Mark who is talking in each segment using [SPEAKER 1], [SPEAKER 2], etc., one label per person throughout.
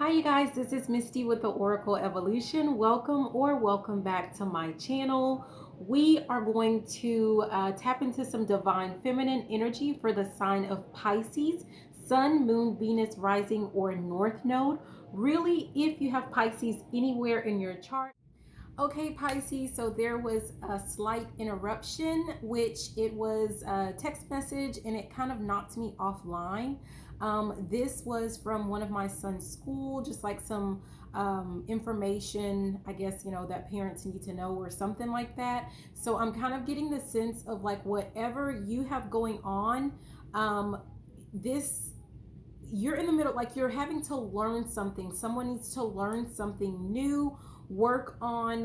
[SPEAKER 1] Hi, you guys. This is Misty with the Oracle Evolution. Welcome back to my channel. We are going to tap into some divine feminine energy for the sign of Pisces, Sun, Moon, Venus, Rising, or North Node. Really, if you have Pisces anywhere in your chart. Okay, Pisces, so there was a slight interruption, which it was a text message and it kind of knocked me offline. This was from one of my son's school, just like some information, I guess, that parents need to know or something like that. So I'm kind of getting the sense of like whatever you have going on, this you're in the middle, like you're having to learn something. Someone needs to learn something new, work on.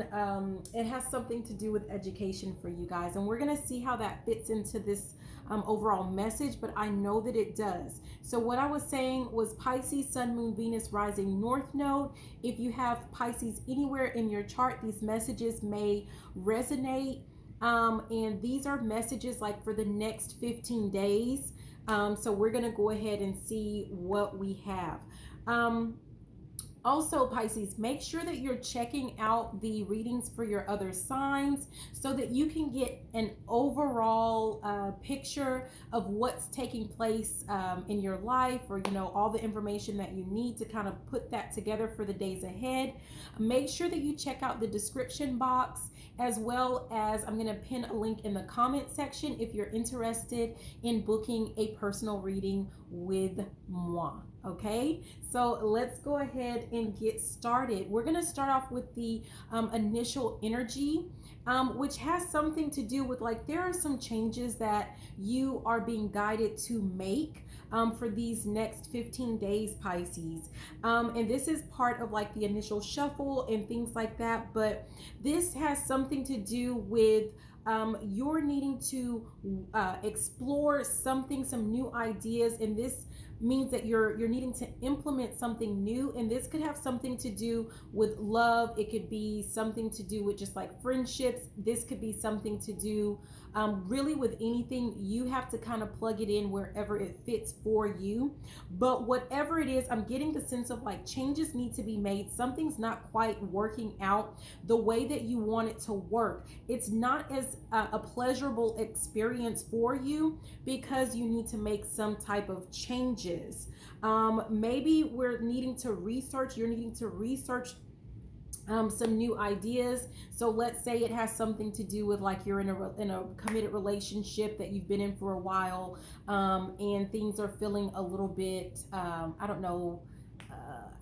[SPEAKER 1] It has something to do with education for you guys, and we're going to see how that fits into this overall message, but I know that it does. So what I was saying was Pisces, Sun, Moon, Venus, Rising, North Node. If you have Pisces anywhere in your chart, these messages may resonate. And these are messages like for the next 15 days. So we're going to go ahead and see what we have. Also, Pisces, make sure that you're checking out the readings for your other signs so that you can get an overall picture of what's taking place in your life, or all the information that you need to kind of put that together for the days ahead. Make sure that you check out the description box, as well as I'm going to pin a link in the comment section if you're interested in booking a personal reading with moi. Okay, so let's go ahead and get started. We're going to start off with the initial energy, which has something to do with like there are some changes that you are being guided to make for these next 15 days, Pisces. And this is part of like the initial shuffle and things like that, but this has something to do with you're needing to explore something, some new ideas, and this means that you're needing to implement something new, and this could have something to do with love. It could be something to do with just like friendships. This could be something to do really with anything. You have to kind of plug it in wherever it fits for you. But whatever it is, I'm getting the sense of like changes need to be made. Something's not quite working out the way that you want it to work. It's not as a pleasurable experience for you because you need to make some type of changes. Maybe you're needing to research some new ideas. So let's say it has something to do with like you're in a committed relationship that you've been in for a while, and things are feeling a little bit, I don't know,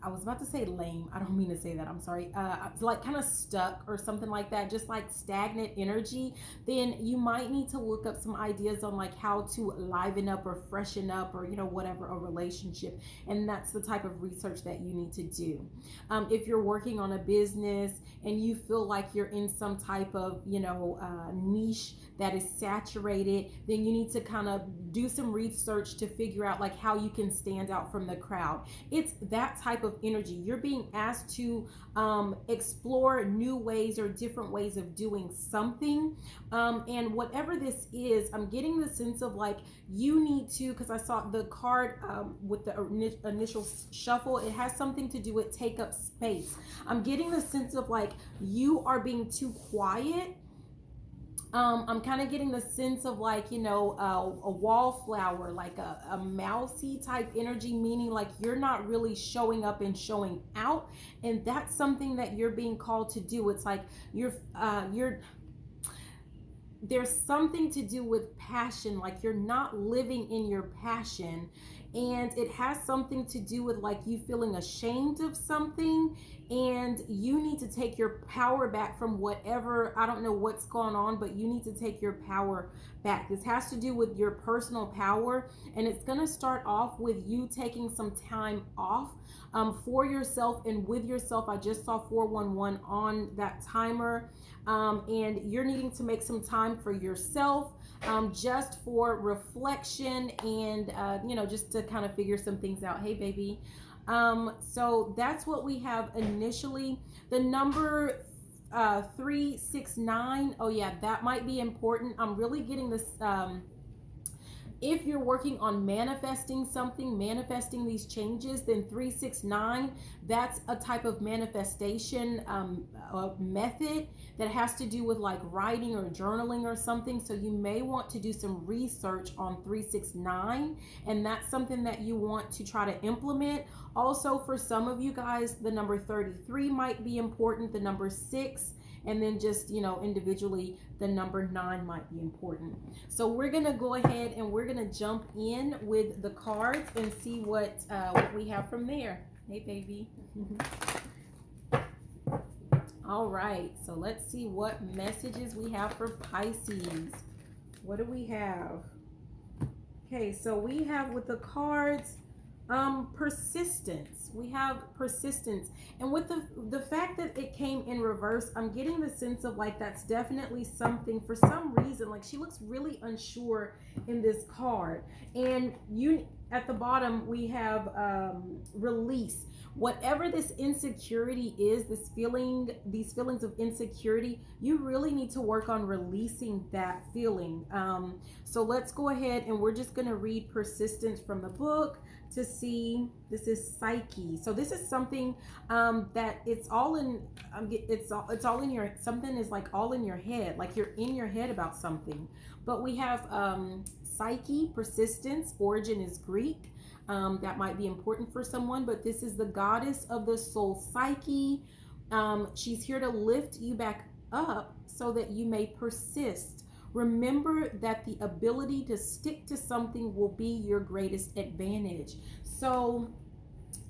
[SPEAKER 1] I was about to say lame. I don't mean to say that. I'm sorry. Like kind of stuck or something like that, just like stagnant energy. Then you might need to look up some ideas on like how to liven up or freshen up or, whatever, a relationship. And that's the type of research that you need to do. If you're working on a business and you feel like you're in some type of, niche that is saturated, then you need to kind of do some research to figure out like how you can stand out from the crowd. It's that type of energy. You're being asked to explore new ways or different ways of doing something. And whatever this is, I'm getting the sense of like you need to, because I saw the card with the initial shuffle, it has something to do with take up space. I'm getting the sense of like you are being too quiet. I'm kind of getting the sense of like, a wallflower, like a mousy type energy, meaning like you're not really showing up and showing out. And that's something that you're being called to do. It's like there's something to do with passion, like you're not living in your passion, and it has something to do with like you feeling ashamed of something, and you need to take your power back from whatever, I don't know what's going on, but you need to take your power back. This has to do with your personal power, and it's going to start off with you taking some time off for yourself and with yourself. I just saw 411 on that timer, and you're needing to make some time for yourself, just for reflection and just to kind of figure some things out. Hey baby. So that's what we have initially. The number 369, oh yeah, that might be important. I'm really getting this If you're working on manifesting something, manifesting these changes, then 369, that's a type of manifestation method that has to do with like writing or journaling or something. So you may want to do some research on 369, and that's something that you want to try to implement. Also, for some of you guys, the number 33 might be important, the number 6, and then just, individually, the number 9 might be important. So we're gonna go ahead and we're gonna jump in with the cards and see what we have from there. Hey, baby. All right, so let's see what messages we have for Pisces. What do we have? Okay, so we have with the cards, persistence. We have persistence, and with the fact that it came in reverse, I'm getting the sense of like that's definitely something. For some reason, like she looks really unsure in this card. And you at the bottom we have release. Whatever this insecurity is, these feelings of insecurity, you really need to work on releasing that feeling. So let's go ahead and we're just going to read persistence from the book to see. This is psyche. So this is something that it's all in it's all in your, something is like all in your head, like you're in your head about something. But we have psyche, persistence, origin is Greek. That might be important for someone, but this is the goddess of the soul, Psyche. She's here to lift you back up so that you may persist. Remember that the ability to stick to something will be your greatest advantage. So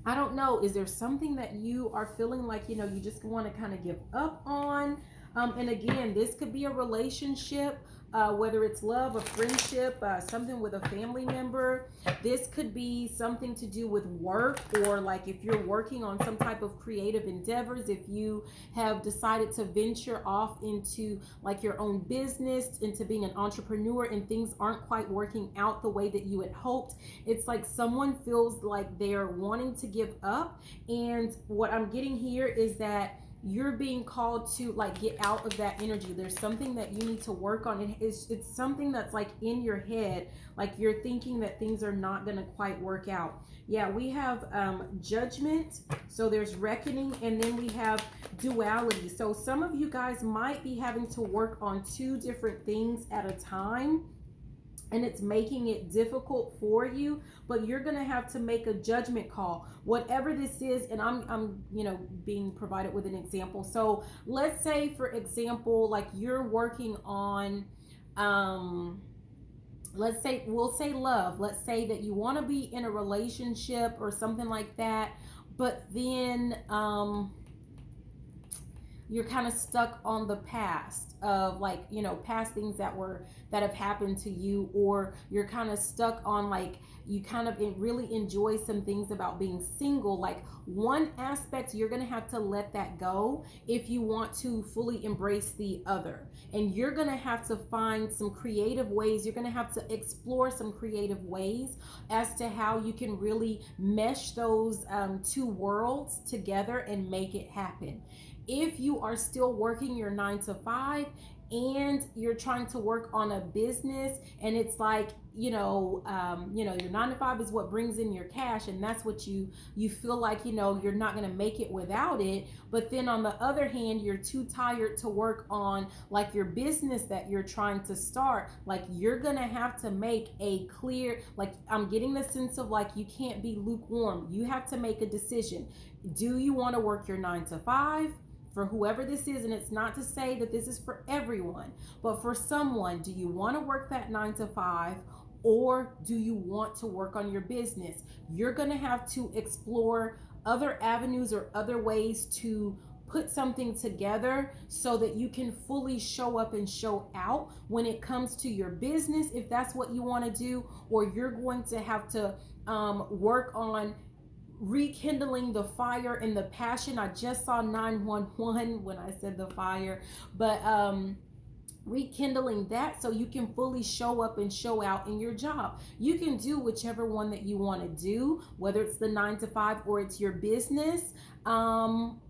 [SPEAKER 1] I don't know, is there something that you are feeling like, you just want to kind of give up on? And again, this could be a relationship, whether it's love, a friendship, something with a family member. This could be something to do with work, or like if you're working on some type of creative endeavors, if you have decided to venture off into like your own business, into being an entrepreneur, and things aren't quite working out the way that you had hoped. It's like someone feels like they're wanting to give up. And what I'm getting here is that you're being called to like get out of that energy. There's something that you need to work on. It's something that's like in your head, like you're thinking that things are not going to quite work out. Yeah, we have judgment, so there's reckoning, and then we have duality. So some of you guys might be having to work on two different things at a time, and it's making it difficult for you, but you're going to have to make a judgment call, whatever this is. And I'm being provided with an example. So let's say, for example, like you're working on, we'll say love. Let's say that you want to be in a relationship or something like that, but then, you're kind of stuck on the past of like, past things that have happened to you, or you're kind of stuck on like, you kind of really enjoy some things about being single. Like one aspect, you're going to have to let that go if you want to fully embrace the other. And you're going to have to find some creative ways. You're going to have to explore some creative ways as to how you can really mesh those two worlds together and make it happen. If you are still working your 9 to 5 and you're trying to work on a business, and it's like, your 9 to 5 is what brings in your cash, and that's what you feel like, you're not going to make it without it. But then on the other hand, you're too tired to work on like your business that you're trying to start. Like you're going to have to make a clear, like I'm getting the sense of like you can't be lukewarm. You have to make a decision. Do you want to work your 9 to 5? For whoever this is, and it's not to say that this is for everyone, but for someone, do you want to work that 9 to 5, or do you want to work on your business? You're going to have to explore other avenues or other ways to put something together so that you can fully show up and show out when it comes to your business, if that's what you want to do. Or you're going to have to work on rekindling the fire and the passion. I just saw 911 when I said the fire, but rekindling that so you can fully show up and show out in your job. You can do whichever one that you want to do, whether it's the 9 to 5 or it's your business.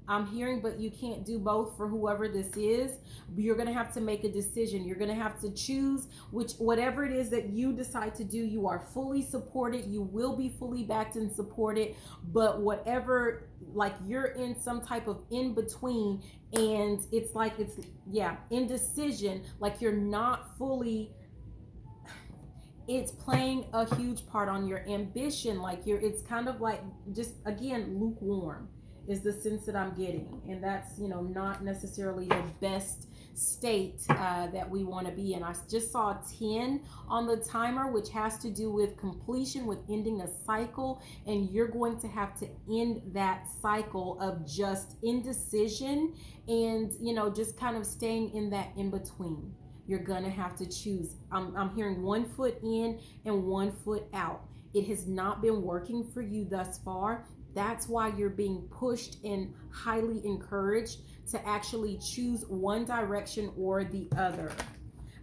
[SPEAKER 1] I'm hearing, but you can't do both for whoever this is. You're going to have to make a decision. You're going to have to choose whatever it is that you decide to do. You are fully supported. You will be fully backed and supported. But whatever, like you're in some type of in between, and it's like indecision. Like you're not fully. It's playing a huge part on your ambition. Like it's kind of like just again lukewarm is the sense that I'm getting, and that's not necessarily the best state that we want to be in. I just saw 10 on the timer, which has to do with completion, with ending a cycle, and you're going to have to end that cycle of just indecision and just kind of staying in that in between. You're gonna have to choose. I'm hearing 1 foot in and 1 foot out. It has not been working for you thus far. That's why you're being pushed and highly encouraged to actually choose one direction or the other.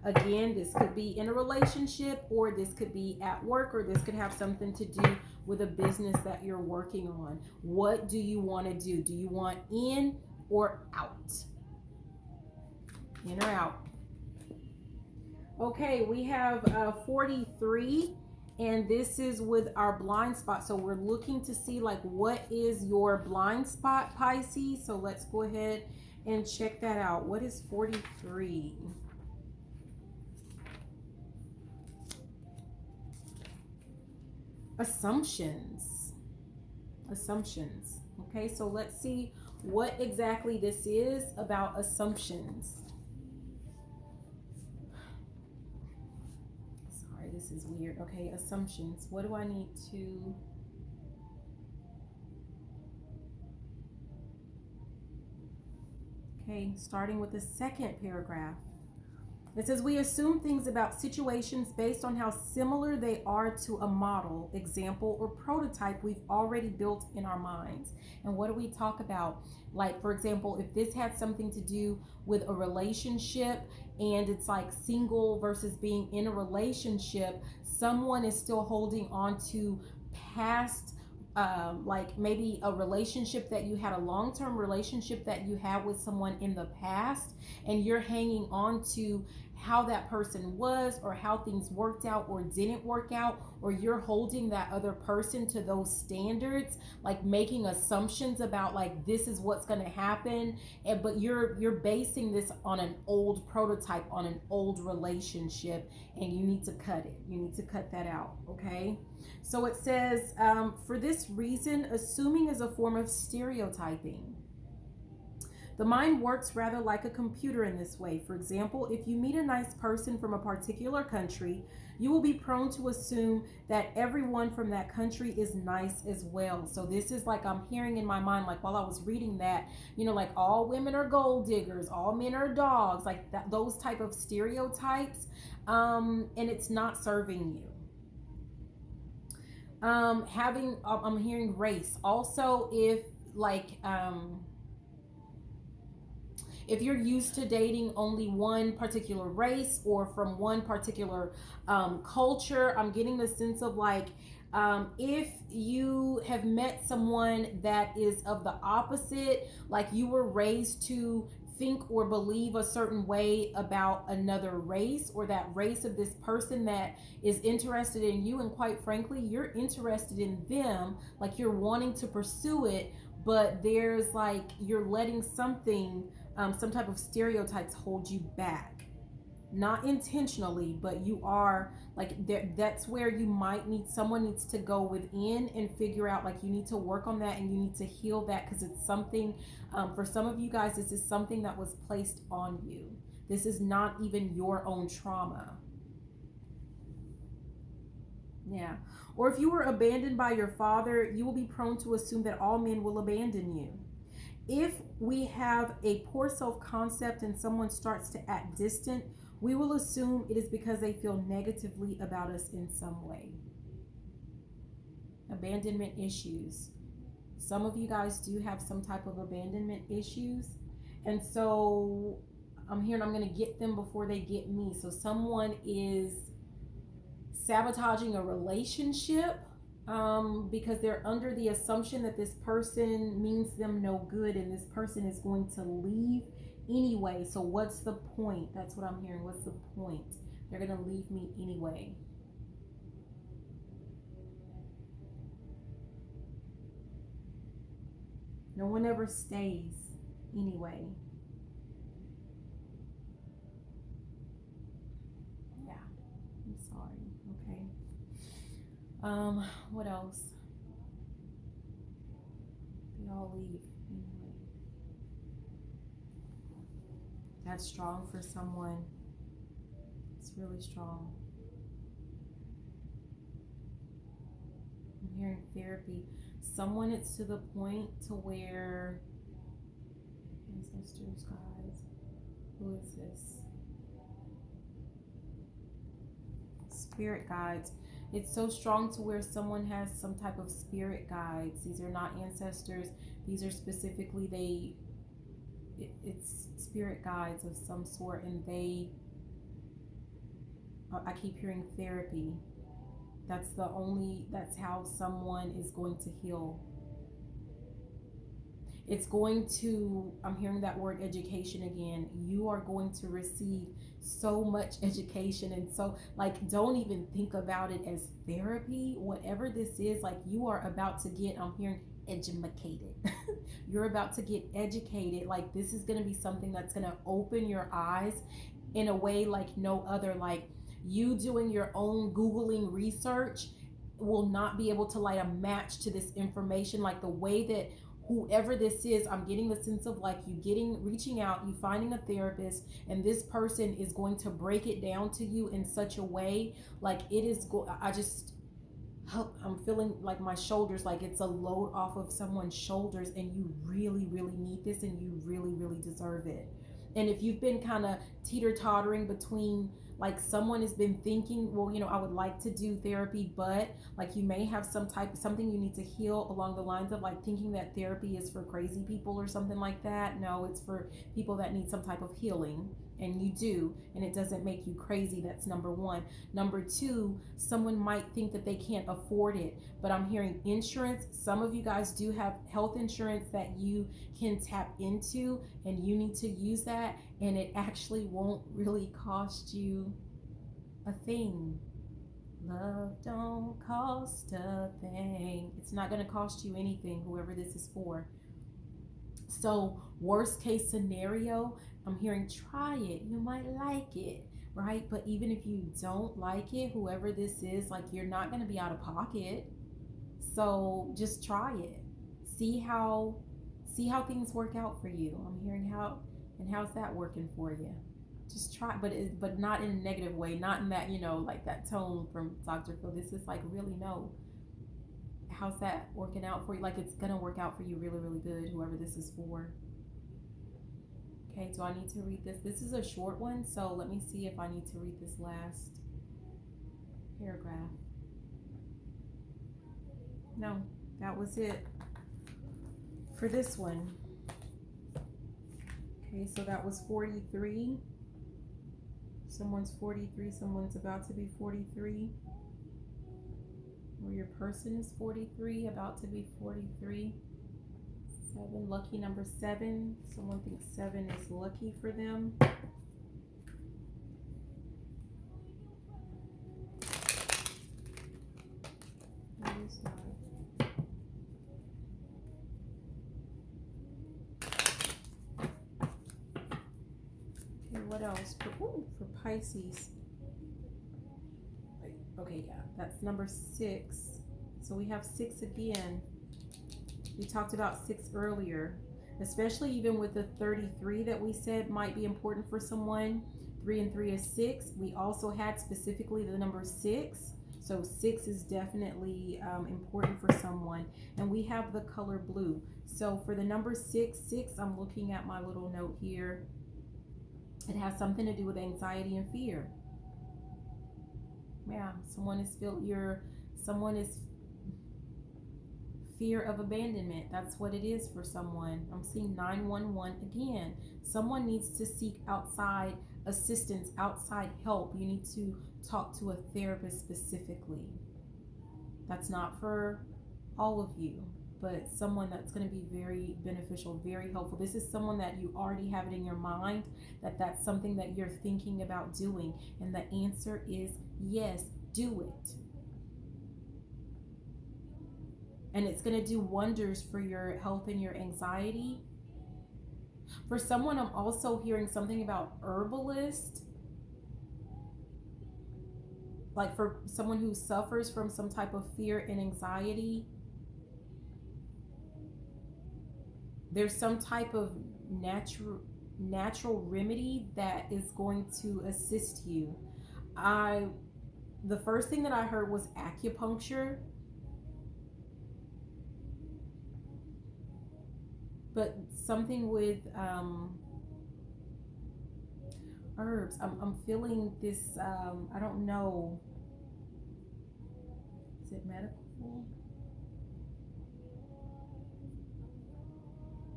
[SPEAKER 1] Again, this could be in a relationship, or this could be at work, or this could have something to do with a business that you're working on. What do you want to do? Do you want in or out? In or out? Okay, we have 43. And this is with our blind spot. So we're looking to see like what is your blind spot, Pisces. So let's go ahead and check that out. What is 43? Assumptions. Assumptions. Okay, so let's see what exactly this is about assumptions. This is weird. Okay, assumptions. What do I need to... Okay, starting with the second paragraph. It says, we assume things about situations based on how similar they are to a model, example, or prototype we've already built in our minds. And what do we talk about? Like, for example, if this had something to do with a relationship and it's like single versus being in a relationship, someone is still holding on to past like maybe a relationship that you had, a long-term relationship that you had with someone in the past, and you're hanging on to how that person was or how things worked out or didn't work out, or you're holding that other person to those standards, like making assumptions about like this is what's going to happen, but you're basing this on an old prototype, on an old relationship, and you need to cut it. You need to cut that out. Okay, so it says for this reason, assuming is a form of stereotyping. The mind works rather like a computer in this way. For example, if you meet a nice person from a particular country, you will be prone to assume that everyone from that country is nice as well. So this is like I'm hearing in my mind, like while I was reading that, like all women are gold diggers, all men are dogs, like that, those type of stereotypes, and it's not serving you. I'm hearing race. Also, if you're used to dating only one particular race or from one particular culture, I'm getting the sense of like, if you have met someone that is of the opposite, like you were raised to think or believe a certain way about another race, or that race of this person that is interested in you, and quite frankly, you're interested in them, like you're wanting to pursue it, but there's like, you're letting something, some type of stereotypes hold you back. Not intentionally, but you are like, that's where you might need, someone needs to go within and figure out, like you need to work on that and you need to heal that, because it's something, for some of you guys, this is something that was placed on you. This is not even your own trauma. Yeah. Or if you were abandoned by your father, you will be prone to assume that all men will abandon you. If we have a poor self-concept and someone starts to act distant, we will assume it is because they feel negatively about us in some way. Abandonment issues. Some of you guys do have some type of abandonment issues. And so I'm hearing I'm going to get them before they get me. So someone is sabotaging a relationship Because they're under the assumption that this person means them no good and this person is going to leave anyway. So what's the point? That's what I'm hearing. What's the point? They're going to leave me anyway. No one ever stays anyway. Yeah, I'm sorry. Okay. What else? They all leave anyway. That's strong for someone. It's really strong. I'm hearing therapy. Someone, it's to the point to where ancestors, guys. Who is this? Spirit guides. It's so strong to where someone has some type of spirit guides. These are not ancestors. These are specifically it's spirit guides of some sort, and I keep hearing therapy. That's how someone is going to heal. It's going to, I'm hearing that word education again. You are going to receive so much education. And so, like, don't even think about it as therapy. Whatever this is, like, you are about to get, I'm hearing educated. You're about to get educated. Like, this is going to be something that's going to open your eyes in a way like no other. Like, you doing your own Googling research will not be able to light a match to this information. Like, the way that whoever this is, I'm getting the sense of like you reaching out, you finding a therapist, and this person is going to break it down to you in such a way like it is I'm feeling like my shoulders, like it's a load off of someone's shoulders, and you really, really need this, and you really, really deserve it. And if you've been kind of teeter-tottering between, like, someone has been thinking, well, I would like to do therapy, but like you may have something you need to heal along the lines of like thinking that therapy is for crazy people or something like that. No, it's for people that need some type of healing, and you do, and it doesn't make you crazy. That's number one. Number two, someone might think that they can't afford it, but I'm hearing insurance. Some of you guys do have health insurance that you can tap into, and you need to use that, and it actually won't really cost you a thing. Love don't cost a thing. It's not going to cost you anything, whoever this is for. So worst case scenario, I'm hearing try it. You might like it, right? But even if you don't like it, whoever this is, like, you're not going to be out of pocket. So just try it. See how things work out for you. I'm hearing how's that working for you? Just try, but not in a negative way, not in that, like that tone from Dr. Phil. This is like, really, no. How's that working out for you? Like, it's gonna work out for you really, really good, whoever this is for. Okay, do I need to read this? This is a short one, so let me see if I need to read this last paragraph. No, that was it for this one. Okay, so that was 43. Someone's 43, someone's about to be 43. Or your person is 43, about to be 43. 7, lucky number 7. Someone thinks 7 is lucky for them. What is that? Okay, what else? For Pisces. Okay, yeah, that's number 6. So we have 6 again. We talked about 6 earlier, especially even with the 33 that we said might be important for someone. 3 and 3 is 6. We also had specifically the number 6. So 6 is definitely important for someone. And we have the color blue. So for the number 6, I'm looking at my little note here. It has something to do with anxiety and fear. Yeah, someone is fear of abandonment. That's what it is for someone. I'm seeing 911 again. Someone needs to seek outside assistance, outside help. You need to talk to a therapist specifically. That's not for all of you, but someone that's going to be very beneficial, very helpful. This is someone that you already have it in your mind that that's something that you're thinking about doing. And the answer is yes, do it. And it's going to do wonders for your health and your anxiety. For someone, I'm also hearing something about herbalist. Like for someone who suffers from some type of fear and anxiety, there's some type of natural remedy that is going to assist you. The first thing that I heard was acupuncture, but something with herbs. I'm feeling this. I don't know. Is it medical?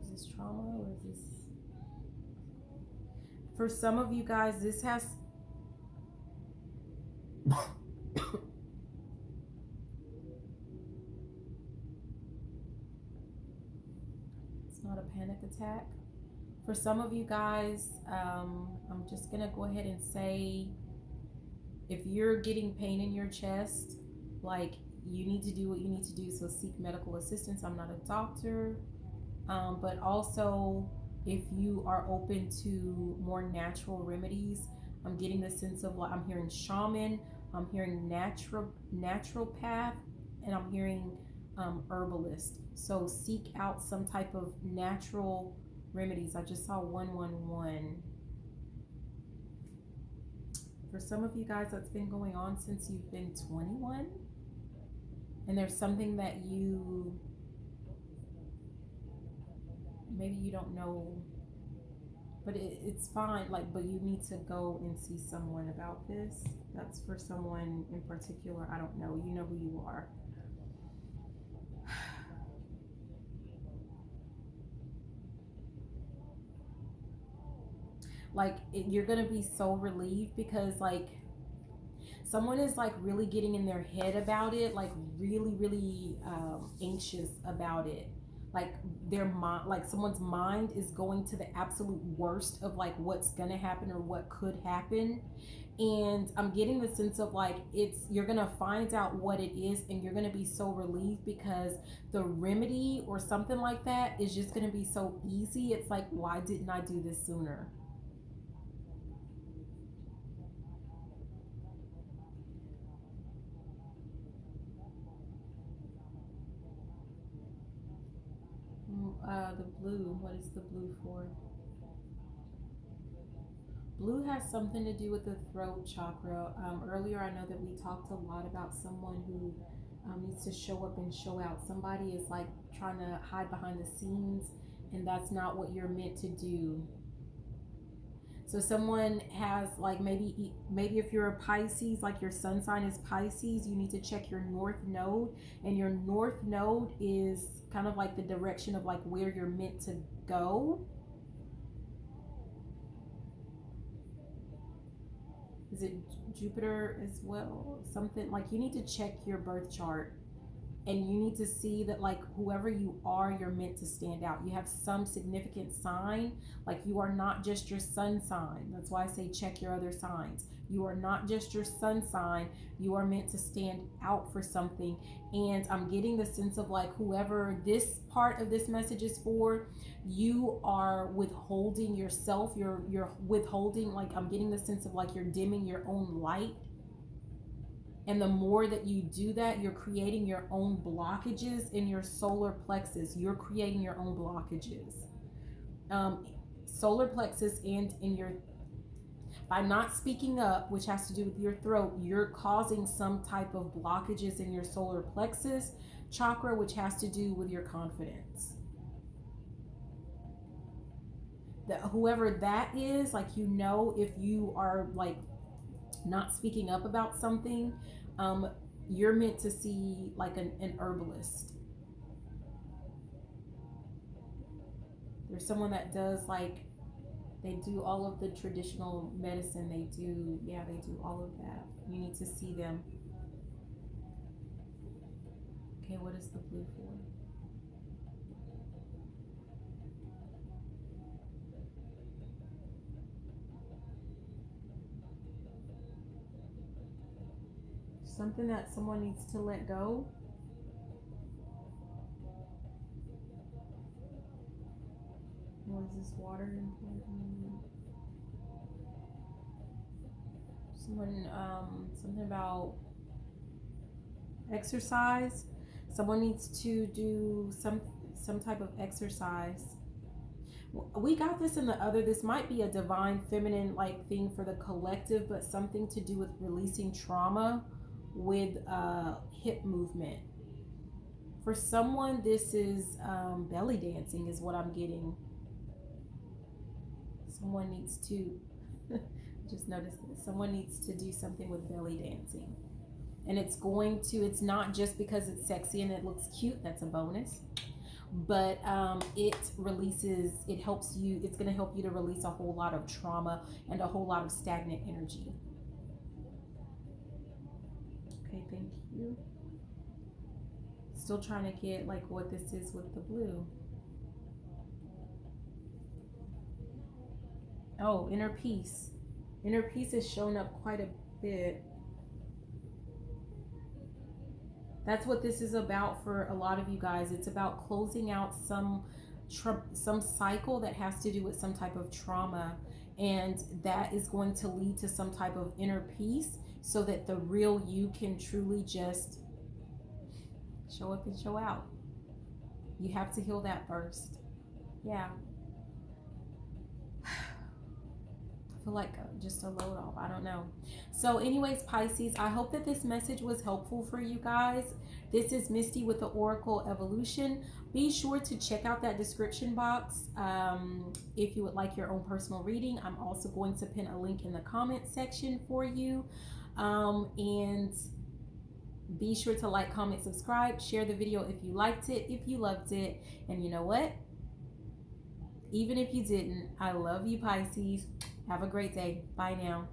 [SPEAKER 1] Is this trauma or is this? For some of you guys, this has. It's not a panic attack. For some of you guys, I'm just gonna go ahead and say, if you're getting pain in your chest, like, you need to do what you need to do, so seek medical assistance. I'm not a doctor, but also if you are open to more natural remedies, I'm getting the sense of, like, I'm hearing shaman, I'm hearing naturopath, and I'm hearing herbalist. So seek out some type of natural remedies. I just saw 111. For some of you guys, that's been going on since you've been 21, and there's something that maybe you don't know, but it's fine, like, but you need to go and see someone about this. That's for someone in particular. I don't know, you know who you are. Like, you're gonna be so relieved because, like, someone is, like, really getting in their head about it, like really anxious about it. Like, their mind, like, someone's mind is going to the absolute worst of, like, what's gonna happen or what could happen. And I'm getting the sense of, like, you're gonna find out what it is, and you're gonna be so relieved because the remedy or something like that is just gonna be so easy. It's like, why didn't I do this sooner? The blue, what is the blue for? Blue has something to do with the throat chakra. Earlier, I know that we talked a lot about someone who needs to show up and show out. Somebody is, like, trying to hide behind the scenes, and that's not what you're meant to do. So someone has, like, maybe if you're a Pisces, like your sun sign is Pisces, you need to check your north node, and your north node is kind of like the direction of, like, where you're meant to go. Is it Jupiter as well? Something like, you need to check your birth chart, and you need to see that, like, whoever you are, you're meant to stand out. You have some significant sign. Like, you are not just your sun sign. That's why I say check your other signs. You are not just your sun sign. You are meant to stand out for something. And I'm getting the sense of, like, whoever this part of this message is for, you are withholding yourself. You're withholding, like, I'm getting the sense of, like, you're dimming your own light. And the more that you do that, you're creating your own blockages in your solar plexus. You're creating your own blockages. Solar plexus, and in your, by not speaking up, which has to do with your throat, you're causing some type of blockages in your solar plexus chakra, which has to do with your confidence. Whoever that is, like, you know, if you are, like, not speaking up about something, you're meant to see, like, an herbalist. There's someone that does, like, they do all of the traditional medicine. They do all of that. You need to see them. Okay, what is the blue for? Something that someone needs to let go. What is this water important? Someone, something about exercise. Someone needs to do some type of exercise. We got this in the other. This might be a divine feminine like thing for the collective, but something to do with releasing trauma with hip movement. For someone, this is belly dancing is what I'm getting. Someone needs to just notice that someone needs to do something with belly dancing. And it's not just because it's sexy and it looks cute, that's a bonus. But it helps you, it's going to help you to release a whole lot of trauma and a whole lot of stagnant energy. Okay, thank you. Still trying to get like what this is with the blue. Oh, inner peace. Inner peace is showing up quite a bit. That's what this is about for a lot of you guys. It's about closing out some cycle that has to do with some type of trauma, and that is going to lead to some type of inner peace so that the real you can truly just show up and show out. You have to heal that first. Yeah. Feel like just a load off. I don't know. So anyways, Pisces, I hope that this message was helpful for you guys. This is Misty with the Oracle Evolution. Be sure to check out that description box if you would like your own personal reading. I'm also going to pin a link in the comment section for you. And be sure to like, comment, subscribe, share the video if you liked it, if you loved it. And you know what? Even if you didn't, I love you, Pisces. Have a great day. Bye now.